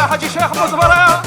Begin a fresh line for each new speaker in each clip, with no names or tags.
حاجي شيخ مزبره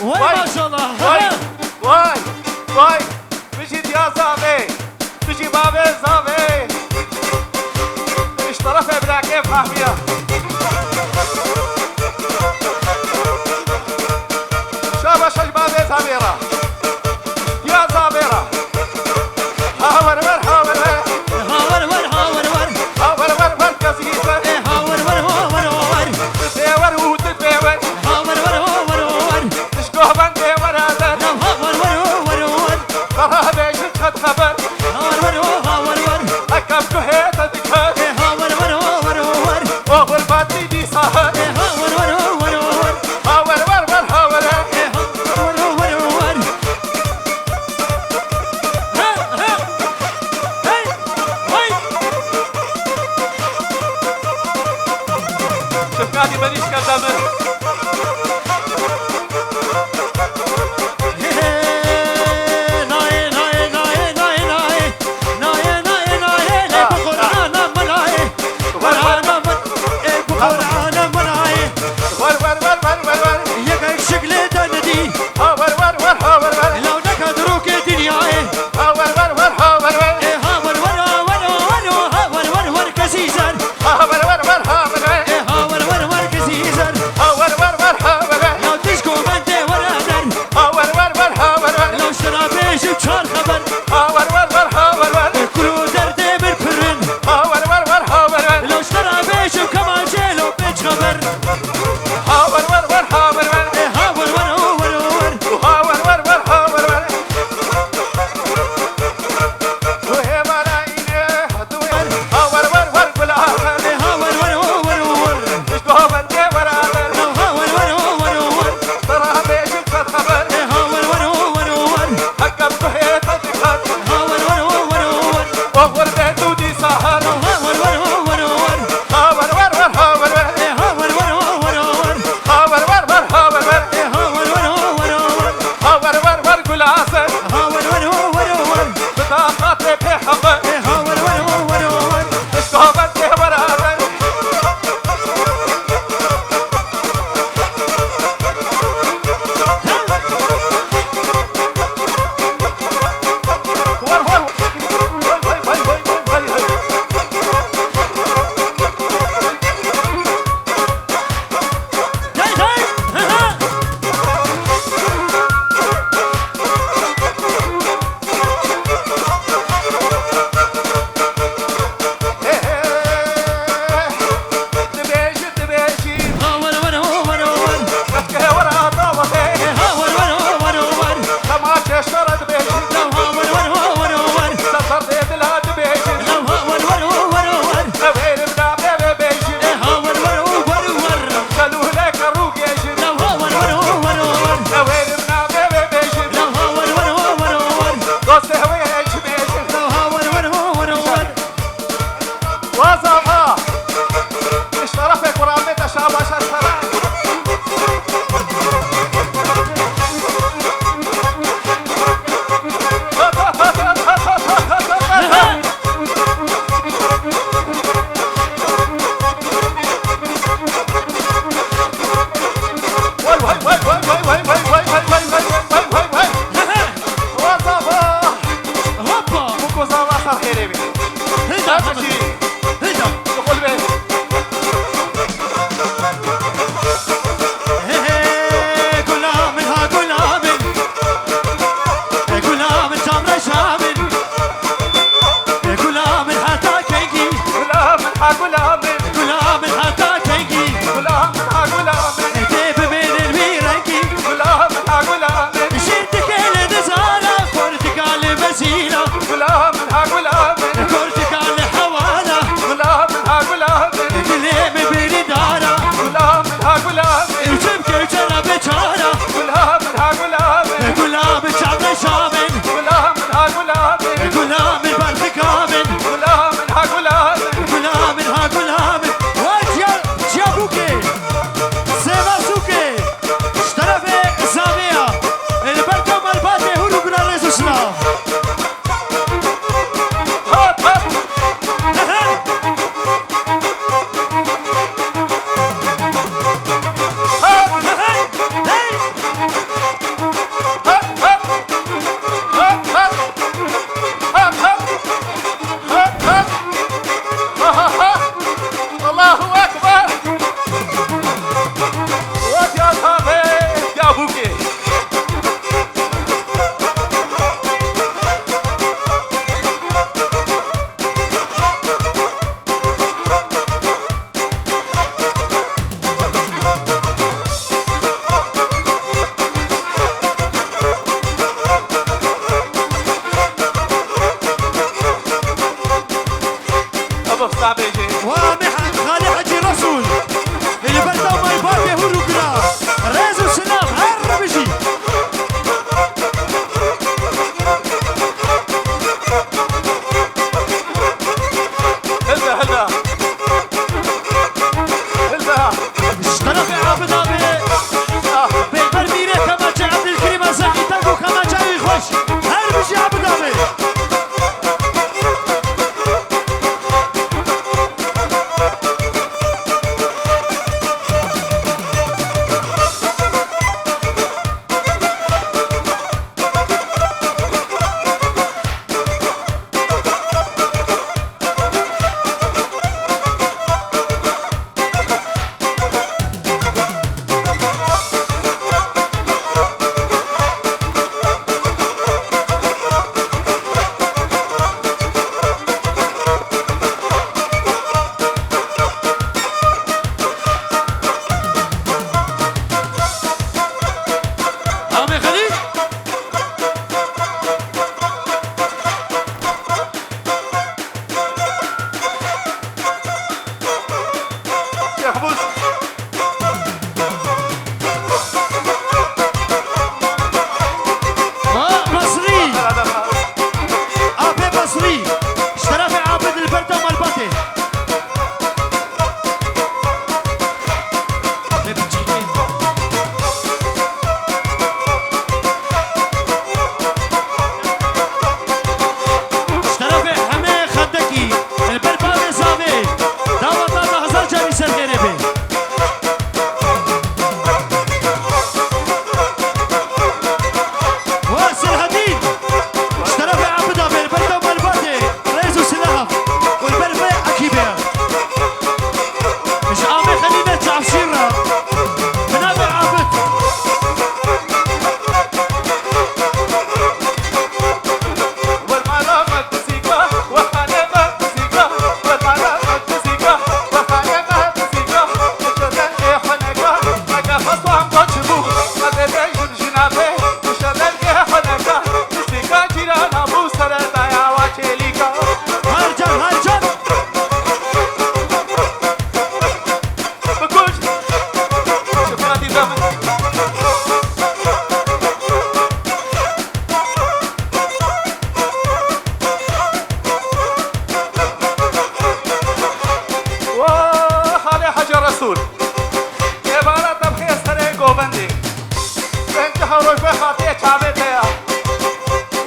وای ما شاء الله
وای بجي يا زابي بجي بابي زابي ايش طرفه بلا كيف حاميه شابه شجبابي زابيرة يا زابيرة هاور ور هاور
هاور ور هاور ور
هاور ور مركزيته
هاور ور هاور ور
تدور وتدور
هاور ور هاور ور
تشكوه بندي ورادر
هاور ور ور
فرها بيش تخد خبر
هاور ور هاور ور
أكب كهيت ذكر
هاور ور هاور ور
وغل باتي دي سهر
هاور ور هاور ور
هاور ور ور هاور
هاور ور ور
بو مدده جنابه مشدد که خنکا استیکا جیران ابو سر دایا و چلیکا
هر جان
بکوش شکرا دیدم رسول عبارت اب خیستر گوبندی انت هروش به خاطر چابه تیا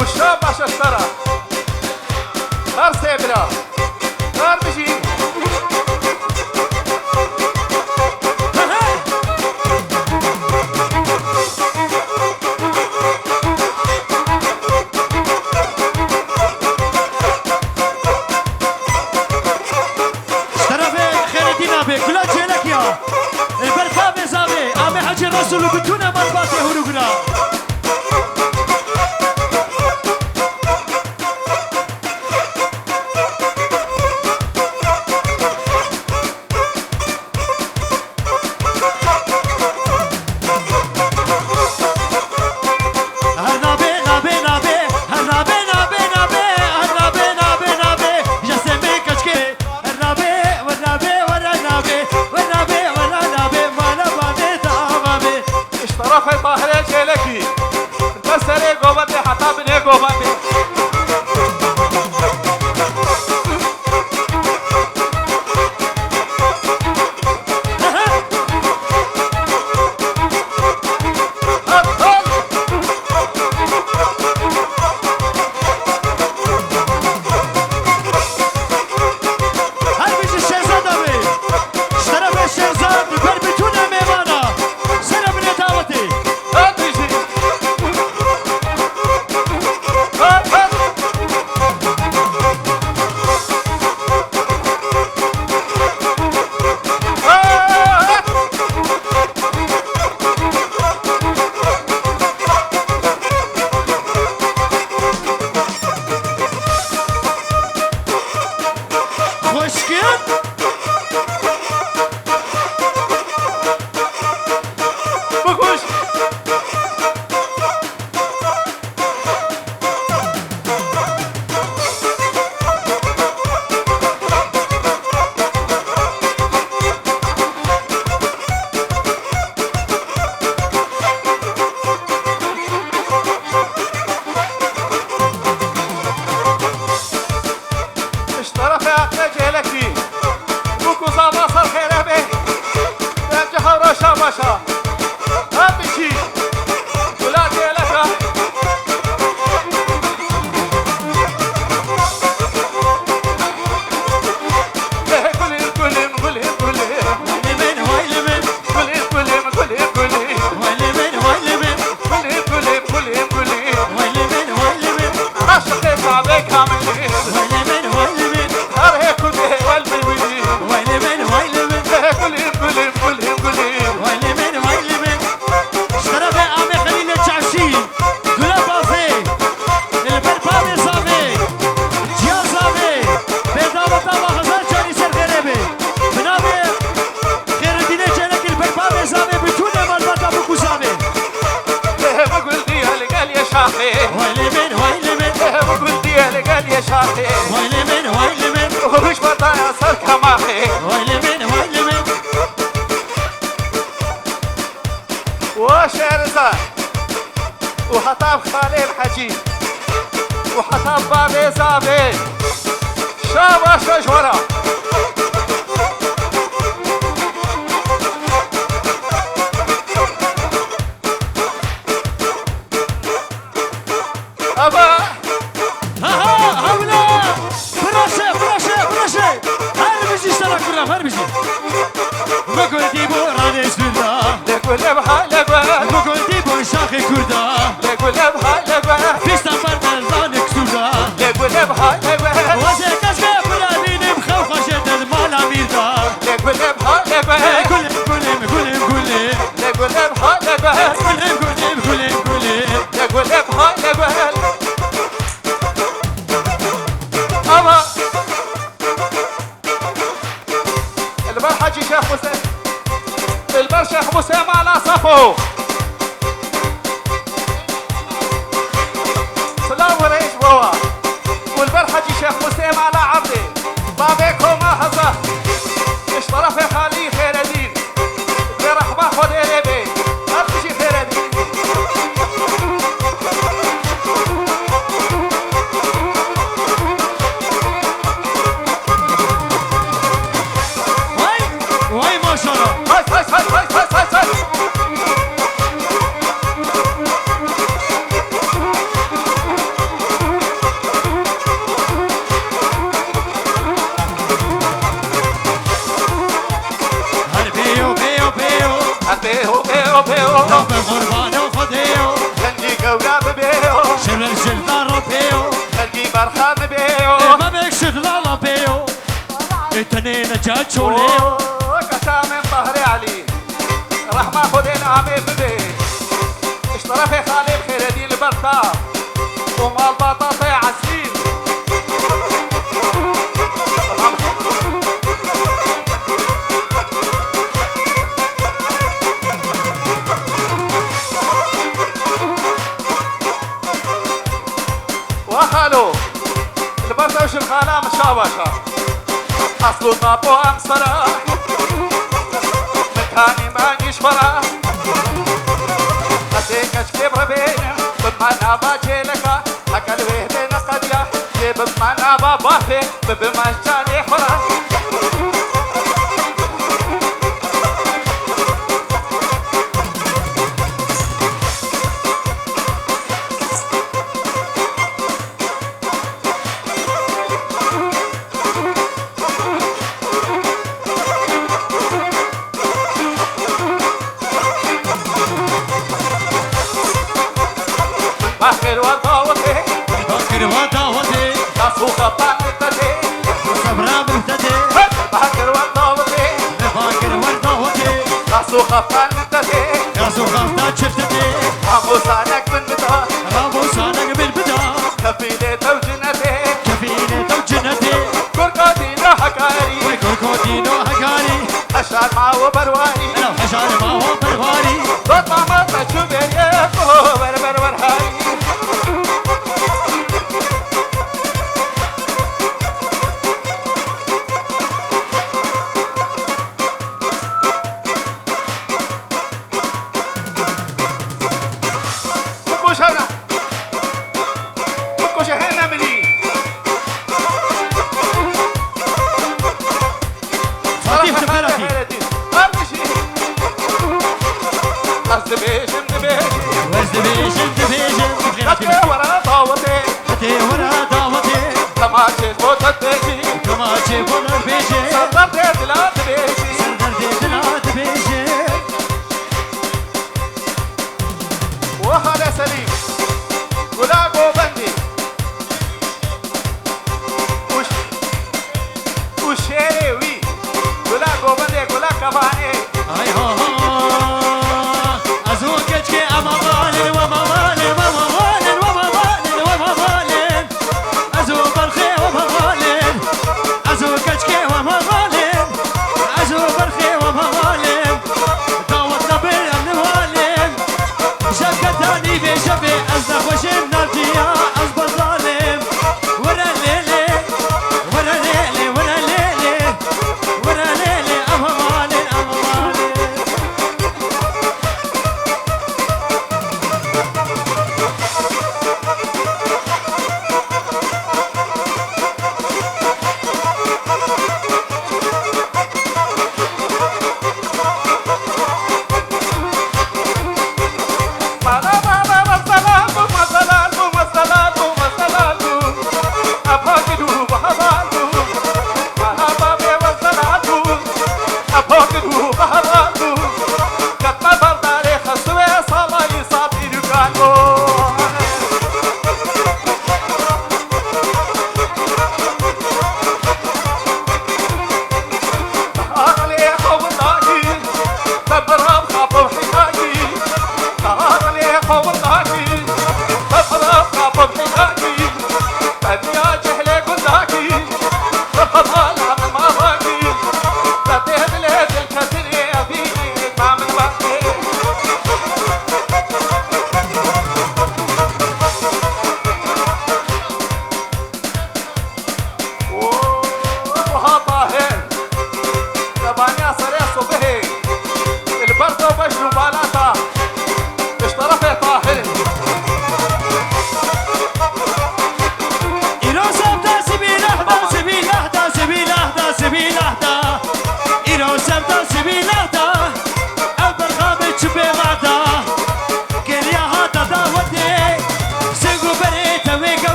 وشا باششترا هر سیبرا هر بشی
رسول بتونه مرباط هروغنا
طاهر جلکی دسر گوبند حتا بنه گوبند باشا هم بشی ولاد یلکا گلیم گلیم گلیم گلیم
ويلمن ويلمن
گلیم گلیم گلیم گلیم
ويلمن ويلمن
گلیم گلیم گلیم گلیم
ويلمن ويلمن
عاشق کعبه کاملی
ويلمن ويلمن
هر هکو به قلبی ویدی
ويلمن ويلمن
گلیم گلیم گلیم گلیم
ويلمن ويلمن اشترى عمي خليل الجعشي قلب عفي البربابي صافي جياز صافي بيضاوة طابة غزال جاني سر غريبي بنابي خير الدين جانك البربابي صافي بتوني مربطة بكو صافي
بقول ديالي قال يا شاخي
ويلمن ويلمن
بقول ديالي قال يا شاخي
ويلمن ويلمن
ومش بطايا صار كماخي
ويلمن ويلمن
وشارزة وحطاب خليل حجي وحطاب بابي زابي شابا شجورة أبا
ها هولا فراشة فراشة فراشة هربجي اشترك كلهم هربجي بقول ديبو راني سودا
لقول بها لقول
بقول ديبو شاخي كردا
لقول بها لقول
فيستا فرد زانك سودا
لقول بها لقول
وزي كشكا فرابين بخوخة جد المال أميردا
لقول بها لقول
كلهم كلهم كلهم
لقول بها لقول
كلهم كلهم كلهم كلهم
لقول بها لقول أبا البرحجي شيخ حسين البر شيخ حسين على صفه
رب قربان وخديو
خلجي قولا ببيو
شمل الجلدار بيو
خلجي برخام بيو
ما بيكشد لا بيو اتنين جات شوليو
كسا من ظهري علي رحمة خدين عمي ببي اشترى في خالي بخير دي البرطة ومال بطاطا عسلين وخالو البرطة وش الخالة مشابشة أصلو طابو أمصرة مكاني ما يشفرة قديك اشكب ربينا بمعنى باجيلكا حكا الوهدين قديا جيب بمعنى بابافي بمجاني حرة باخر وضاوتي
باكر وداوتي
تصوخ بانتتي
صبرا بهتدي
باخر وضاوتي
باكر وداوتي
تصوخ بانتتي
يا سوغافتا شفتتي
عموسانك من بدا
رابو سانك بالبدا
كفيلة وجنتي
كفينة وجنتي
كركودينا حكاري
وكركودينو هكاري
أشعر معه برواني
لو حشار ما هو برباري
ضد ما تشوفي بربر برهاري بكوش هنا بكوش هنا مني
فاتيح تفلاتي
دبيشم دبيشم
وز دبيشم دبيشم
حتى ورا طاوتي
حتى ورا داوتي
تماشي فوت الدبيشي
كما تشيبون البيشي
صدرت لا دبيشي
سردردي تلات بيشي
وخالة سليم ولا بندي وشيوي ولا بندي ولا كفاني
اي هو ازوكك كي امامالي ومامالي ومامالي ومامالي ومامالي ازوك الخي ومامالي ازوكك كي ومامالي ازوك الخي ومامالي داوت نبي النوالي شكتاني بشبي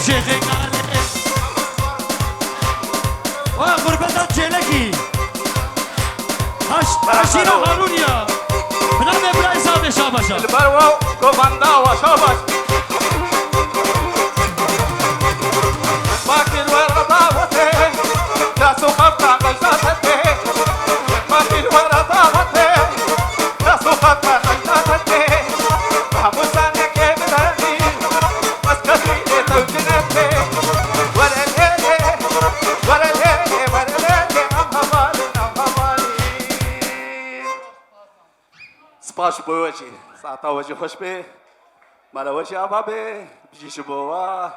شيخي قالي وغربتها جيلكي عشيرة هارونيا بنام براي صاحب شابشا
البروة كوفاندا وشابش باكر ورطاوتي لا سخطة غلطاتي باكر ورطاوتي لا سخطة غلطاتي محموساني كيف داني بس كثيري توجنتي ولا ليلي ولا ليلي ولا ليلي أم هبالي سباش بوجي ساعتا وجه خوش بي مالا وجه أبابي بجيش بوا